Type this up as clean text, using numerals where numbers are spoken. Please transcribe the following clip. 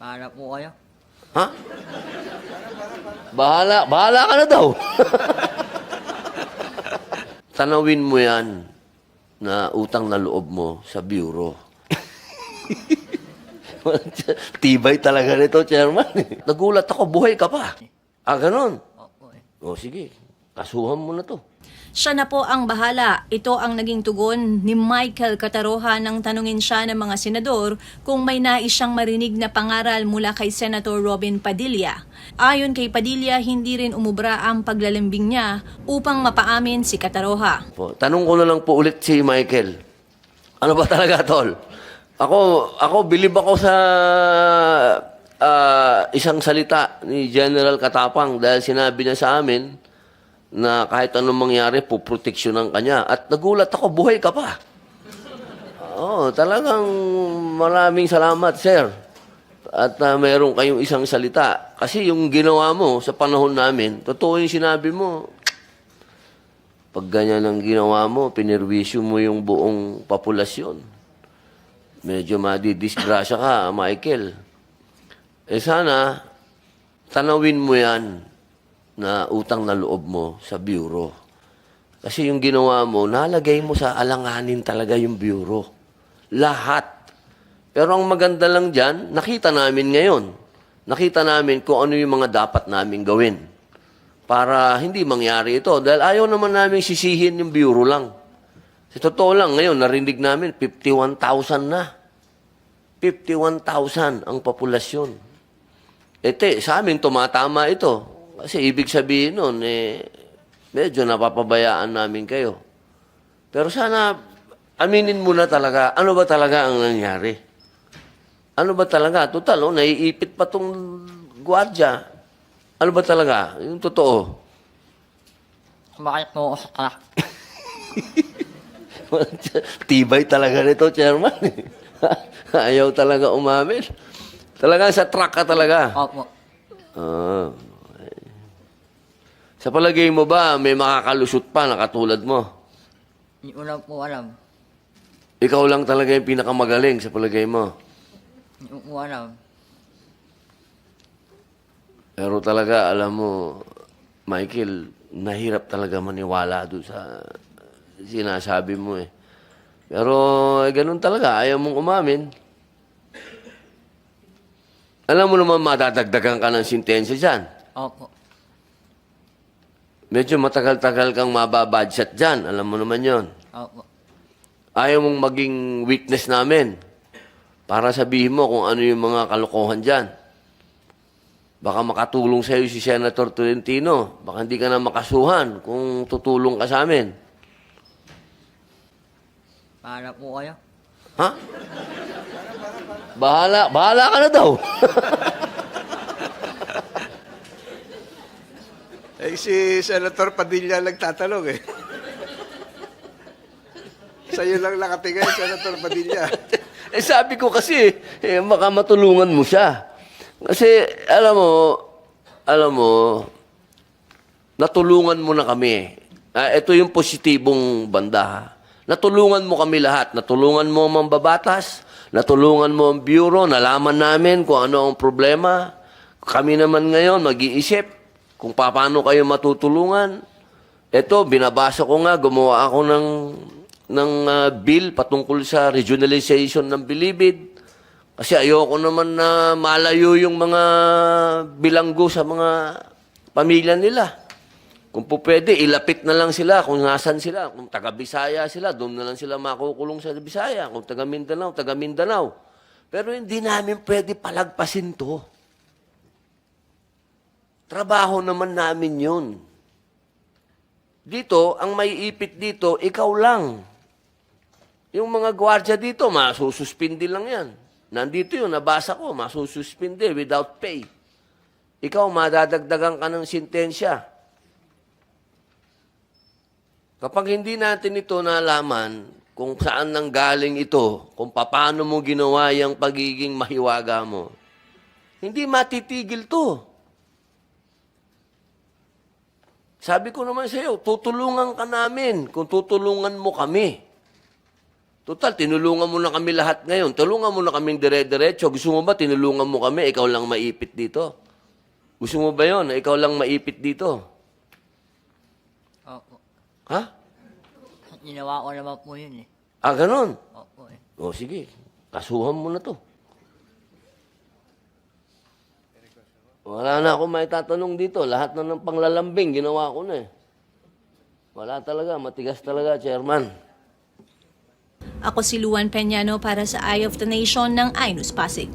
Hanap po kayo. Ha? Bahala ka na daw. Tanawin mo yan na utang na loob mo sa bureau. Tibay talaga nito, Chairman. Nagulat ako, buhay ka pa. Ah, ganun? Opo eh. O sige, kasuhan mo na to. Siya na po ang bahala. Ito ang naging tugon ni Michael Cataroha nang tanungin siya ng mga senador kung may nais siyang marinig na pangaral mula kay Senator Robin Padilla. Ayon kay Padilla, hindi rin umubra ang paglalambing niya upang mapaamin si Cataroha. Po, tanong ko na lang po ulit si Michael. Ano ba talaga, Tol? Ako bilib ako sa isang salita ni General Katapang dahil sinabi niya sa amin na kahit anong mangyari, puproteksyonan ka niya. At nagulat ako, buhay ka pa. Oo, talagang maraming salamat, sir. At mayroon kayong isang salita. Kasi yung ginawa mo sa panahon namin, totoo yung sinabi mo. Pag ganyan ang ginawa mo, pinirwisyo mo yung buong populasyon. Medyo madidisgrasya ka, Michael. Eh sana, tanawin mo yan na utang na loob mo sa bureau. Kasi yung ginawa mo, nalagay mo sa alanganin talaga yung bureau. Lahat. Pero ang maganda lang dyan, nakita namin ngayon. Nakita namin kung ano yung mga dapat namin gawin para hindi mangyari ito. Dahil ayaw naman namin sisihin yung bureau lang. Sa totoo lang, ngayon, narinig namin, 51,000 na. 51,000 ang populasyon. Sa amin, tumatama ito. Kasi ibig sabihin nun, medyo napapabayaan namin kayo. Pero sana, aminin mo na talaga, ano ba talaga ang nangyari? Ano ba talaga? Total, naiipit pa tong gwardiya. Ano ba talaga? Yung totoo. Bakit po ako sa truck? Tibay talaga nito, Chairman. Ayaw talaga umamin. Talaga sa truck ka talaga. Opo. Ah. Sa palagay mo ba, may makakalusot pa na katulad mo? Hindi ko lang po alam. Ikaw lang talaga yung pinakamagaling sa palagay mo. Hindi ko po alam. Pero talaga, alam mo, Michael, nahirap talaga maniwala doon sa sinasabi mo eh. Pero ganun talaga, ayaw mong umamin. Alam mo naman, madadagdagan ka ng sintensya dyan. Opo. Medyo matagal-tagal kang mababadget dyan. Alam mo naman yon. Opo. Ayaw mong maging witness namin para sabihin mo kung ano yung mga kalokohan dyan. Baka makatulong sa'yo si Senator Tolentino. Baka hindi ka na makasuhan kung tutulong ka sa amin. Hanap po kayo. Ha? Bahala ka na daw. Si Senator Padilla nagtatanong eh. Sa'yo lang nakatingin, Senator Padilla. Sabi ko kasi, baka matulungan mo siya. Kasi, alam mo, natulungan mo na kami. Ito yung positibong banda, ha? Natulungan mo kami lahat. Natulungan mo ang mambabatas, natulungan mo ang bureau, nalaman namin kung ano ang problema. Kami naman ngayon mag-iisip kung paano kayo matutulungan. Ito, binabasa ko nga, gumawa ako ng bill patungkol sa regionalization ng Bilibid. Kasi ayoko naman na malayo yung mga bilanggo sa mga pamilya nila. Kung po pwede, ilapit na lang sila kung nasan sila. Kung taga-Bisaya sila, doon na lang sila makukulong sa Bisaya. Kung taga-Mindanao, taga-Mindanao. Pero hindi namin pwede palagpasin to. Trabaho naman namin yun. Dito, ang may ipit dito, ikaw lang. Yung mga gwardiya dito, masususpindi lang yan. Nandito yun, nabasa ko, masususpindi without pay. Ikaw, madadagdagan ka ng sintensya. Kapag hindi natin ito nalaman kung saan nanggaling ito, kung paano mo ginawa yung pagiging mahiwaga mo, hindi matitigil to. Sabi ko naman sa iyo, tutulungan ka namin kung tutulungan mo kami. Total, tinulungan mo na kami lahat ngayon. Tulungan mo na kaming dire-diretso. Gusto mo ba tinulungan mo kami, ikaw lang maipit dito? Gusto mo ba yon na ikaw lang maipit dito? Opo. Ha? Ginawa ko naman po yun eh. Ah, ganun. Opo eh. O sige, kasuhan mo na to. Wala na akong may tatanong dito. Lahat na ng panglalambing, ginawa ko na eh. Wala talaga, matigas talaga, Chairman. Ako si Luan Peñano para sa Eye of the Nation ng iNews Pasig.